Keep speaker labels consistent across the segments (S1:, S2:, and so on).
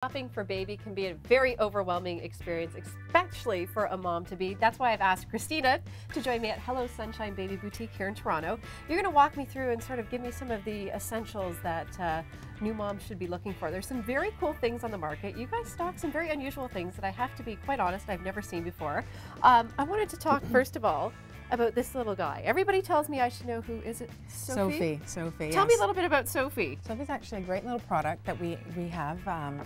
S1: Shopping for baby can be a very overwhelming experience, especially for a mom to be. That's why I've asked Christina to join me at Hello Sunshine Baby Boutique here in Toronto. You're going to walk me through and sort of give me some of the essentials that new moms should be looking for. There's some very cool things on the market. You guys stock some very unusual things that I have to be quite honest, I've never seen before. I wanted to talk first of all about this little guy. Everybody tells me I should know who is it? Sophie?
S2: Sophie.
S1: Tell me a little bit about Sophie.
S2: Sophie's actually a great little product that we have.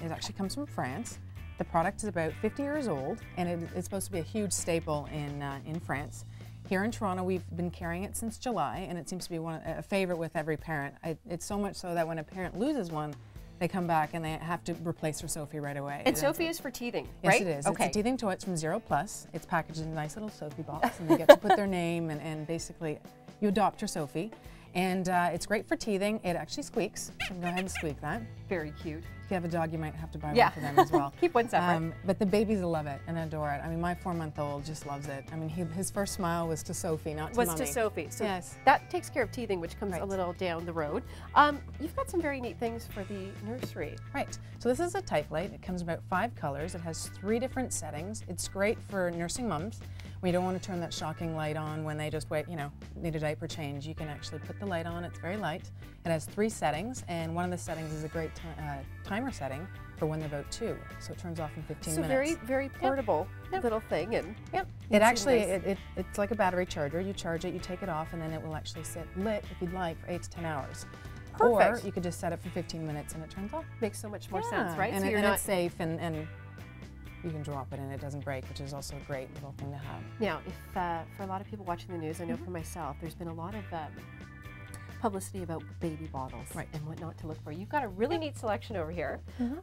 S2: It actually comes from France. The product is about 50 years old, and it's supposed to be a huge staple in France. Here in Toronto, we've been carrying it since July, and it seems to be a favorite with every parent. It's so much so that when a parent loses one, they come back and they have to replace their Sophie right away.
S1: And Sophie is for teething,
S2: right?
S1: Yes,
S2: it is.
S1: Okay.
S2: It's a teething toy. It's from Zero Plus. It's packaged in a nice little Sophie box, and they get to put their name, and basically you adopt your Sophie. And it's great for teething. It actually squeaks, so go ahead and squeak that.
S1: Very cute.
S2: If you have a dog, you might have to buy one for them as well.
S1: Keep one separate.
S2: But the babies love it and adore it. I mean, my 4-month-old just loves it. I mean, his first smile was to Sophie, not to Mommy.
S1: Was to Sophie. So
S2: yes.
S1: That takes care of teething, which comes a little down the road. You've got some very neat things for the nursery.
S2: Right. So this is a type light. It comes in about 5 colors. It has 3 different settings. It's great for nursing mums. We don't want to turn that shocking light on when they just need a diaper change. You can actually put the light on. It's very light. It has 3 settings, and one of the settings is a great timer setting for when they're about 2. So it turns off in 15 minutes.
S1: So very, very portable little thing. And
S2: it actually, it's like a battery charger. You charge it, you take it off, and then it will actually sit lit, if you'd like, for 8 to 10 hours.
S1: Perfect.
S2: Or you could just set it for 15 minutes and it turns off.
S1: Makes so much more sense, right?
S2: And,
S1: so
S2: it's safe, and you can drop it and it doesn't break, which is also a great little thing to have.
S1: Now, if for a lot of people watching the news, I know for myself, there's been a lot of publicity about baby bottles and what not to look for. You've got a really neat selection over here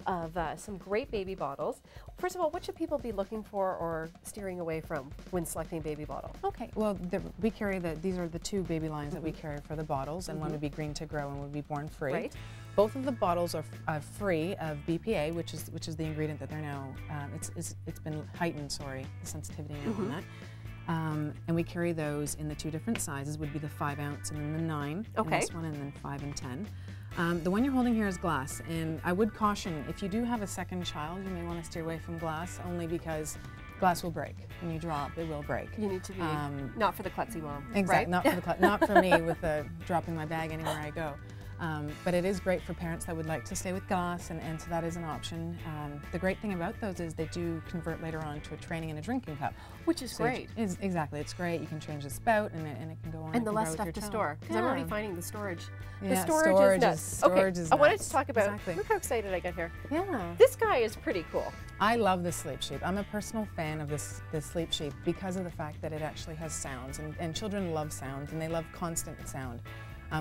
S1: of some great baby bottles. First of all, what should people be looking for or steering away from when selecting a baby bottle?
S2: Okay, well, we carry these are the 2 baby lines that we carry for the bottles, and one would be Green to Grow and would be Born Free.
S1: Right.
S2: Both of the bottles are free of BPA, which is the ingredient that they're now, it's been heightened, the sensitivity now on that. And we carry those in the 2 different sizes, would be the 5 ounce and then the 9 in this one, and then 5 and 10. The one you're holding here is glass, and I would caution, if you do have a second child, you may want to steer away from glass, only because glass will break. When you drop, it will break.
S1: You need to be not for the klutzy mom,
S2: exactly,
S1: right?
S2: not for me with dropping my bag anywhere I go. But it is great for parents that would like to stay with glass, and so that is an option. The great thing about those is they do convert later on to a training and a drinking cup.
S1: Which is great.
S2: Exactly, it's great. You can change the spout and it can go on.
S1: And the less stuff to store, because I'm already finding the storage.
S2: Yeah,
S1: the storage is nuts. I wanted to talk about, look how excited I got here.
S2: Yeah.
S1: This guy is pretty cool.
S2: I love this sleep sheep. I'm a personal fan of this sleep sheep because of the fact that it actually has sounds, and children love sounds, and they love constant sound.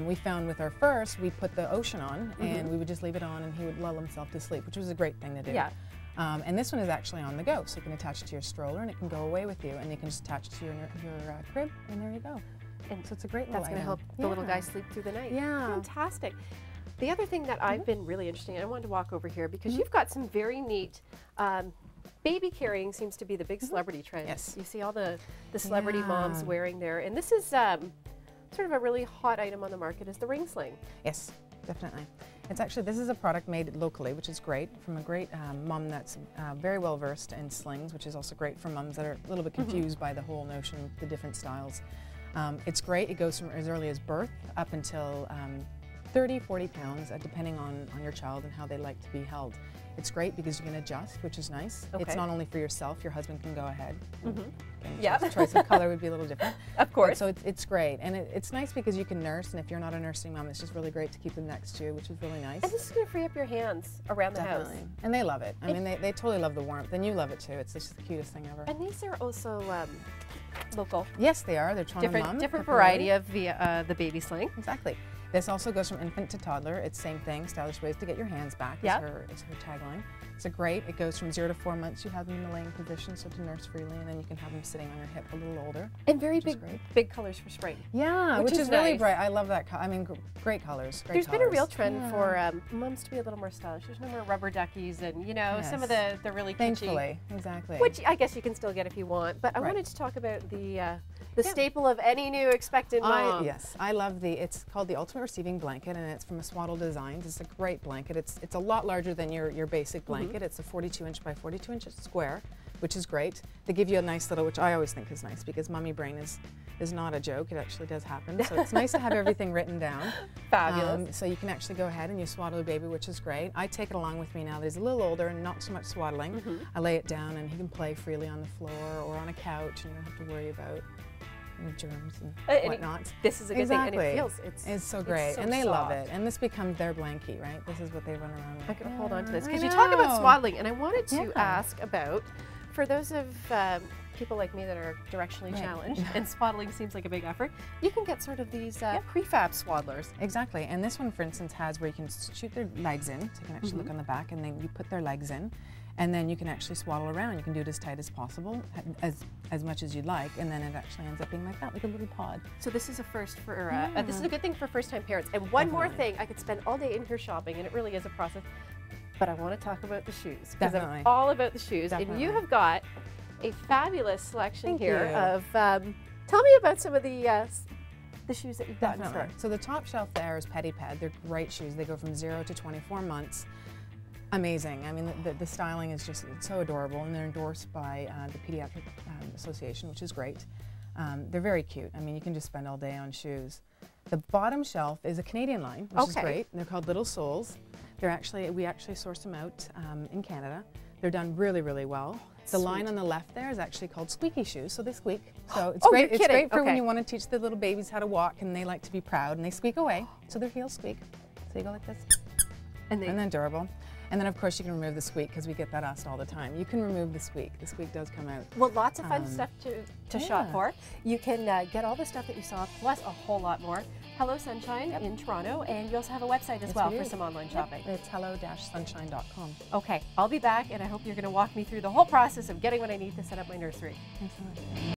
S2: We found with our first, we put the Ocean on, and we would just leave it on, and he would lull himself to sleep, which was a great thing to do.
S1: Yeah.
S2: And this one is actually on the go, so you can attach it to your stroller, and it can go away with you, and you can just attach it to your crib, and there you go. And so it's a great little
S1: That's going to help the little guy sleep through the night.
S2: Yeah.
S1: Fantastic. The other thing that I've been really interested in, I wanted to walk over here, because you've got some very neat baby carrying seems to be the big celebrity trend.
S2: Yes.
S1: You see all the celebrity moms wearing there, and this is sort of a really hot item on the market is the ring sling.
S2: Yes, definitely. It's actually, this is a product made locally, which is great, from a great mom that's very well versed in slings, which is also great for moms that are a little bit confused by the whole notion of the different styles. It's great. It goes from as early as birth up until 30, 40 pounds, depending on your child and how they like to be held. It's great because you can adjust, which is nice. It's not only for yourself, your husband can go ahead. Choice of color would be a little different.
S1: Of course.
S2: But, so it's great. And it's nice because you can nurse, and if you're not a nursing mom, it's just really great to keep them next to you, which is really nice.
S1: And this is going to free up your hands around the house.
S2: And they love it. I mean, they totally love the warmth, and you love it too. It's just the cutest thing ever.
S1: And these are also local.
S2: Yes, they are. They're Toronto Mom.
S1: Different variety of the baby sling.
S2: Exactly. This also goes from infant to toddler. It's same thing, stylish ways to get your hands back is her tagline. It's great. It goes from 0 to 4 months. You have them in the laying position, so to nurse freely, and then you can have them sitting on your hip a little older.
S1: And very big colors for spring.
S2: Yeah, which is really bright. I love that. I mean, great colors.
S1: There's been a real trend for moms to be a little more stylish. There's no more rubber duckies and, you know, some of the really kitschy.
S2: Thankfully, exactly.
S1: Which I guess you can still get if you want. But I wanted to talk about the staple of any new expectant mom.
S2: Yes, I love it's called the Ultimate ultimate receiving blanket, and it's from a Swaddle Designs. It's a great blanket. It's a lot larger than your basic blanket. It's a 42 inch by 42 inch square, which is great. They give you a nice little, which I always think is nice because mommy brain is not a joke. It actually does happen. So it's nice to have everything written down.
S1: Fabulous.
S2: So you can actually go ahead and you swaddle the baby, which is great. I take it along with me now that he's a little older and not so much swaddling. I lay it down and he can play freely on the floor or on a couch, and you don't have to worry about any germs and whatnot.
S1: This is a good thing, and it feels,
S2: it's so great,
S1: so
S2: and they love
S1: soft.
S2: it. And this becomes their blankie, right? This is what they run around with.
S1: I can hold on to this
S2: I
S1: because you talk about
S2: know.
S1: swaddling, and I wanted to
S2: Yeah.
S1: ask about, for those of people like me that are directionally challenged, and swaddling seems like a big effort, you can get sort of these prefab swaddlers.
S2: Exactly, and this one, for instance, has where you can shoot their legs in, so you can actually look on the back, and then you put their legs in, and then you can actually swaddle around. You can do it as tight as possible, as much as you'd like, and then it actually ends up being like that, like a little pod.
S1: So this is a first for, this is a good thing for first-time parents. And one more thing, I could spend all day in here shopping, and it really is a process, but I want to talk about the shoes, because I'm
S2: Definitely.
S1: all about the shoes. And
S2: Definitely.
S1: you have got a fabulous selection
S2: Thank
S1: here
S2: you.
S1: of, tell me about some of the shoes that you've got in store.
S2: Definitely. So the top shelf there is Pediped. They're great shoes. They go from 0 to 24 months. Amazing. I mean, the styling is just so adorable, and they're endorsed by the Pediatric Association, which is great. They're very cute. I mean, you can just spend all day on shoes. The bottom shelf is a Canadian line, which is great. They're called Little Soles. We actually source them out in Canada. They're done really, really well. The line on the left there is actually called Squeaky Shoes, so they squeak. So it's great. It's great for when you want to teach the little babies how to walk, and they like to be proud, and they squeak away, so their heels squeak. So you go like this, and then durable. And then, of course, you can remove the squeak, because we get that asked all the time. You can remove the squeak. The squeak does come out.
S1: Well, lots of fun stuff to shop for. You can get all the stuff that you saw, plus a whole lot more. Hello Sunshine in Toronto, and you also have a website as well for some online shopping.
S2: It's hello-sunshine.com.
S1: Okay, I'll be back, and I hope you're going to walk me through the whole process of getting what I need to set up my nursery.
S2: Thanks so much.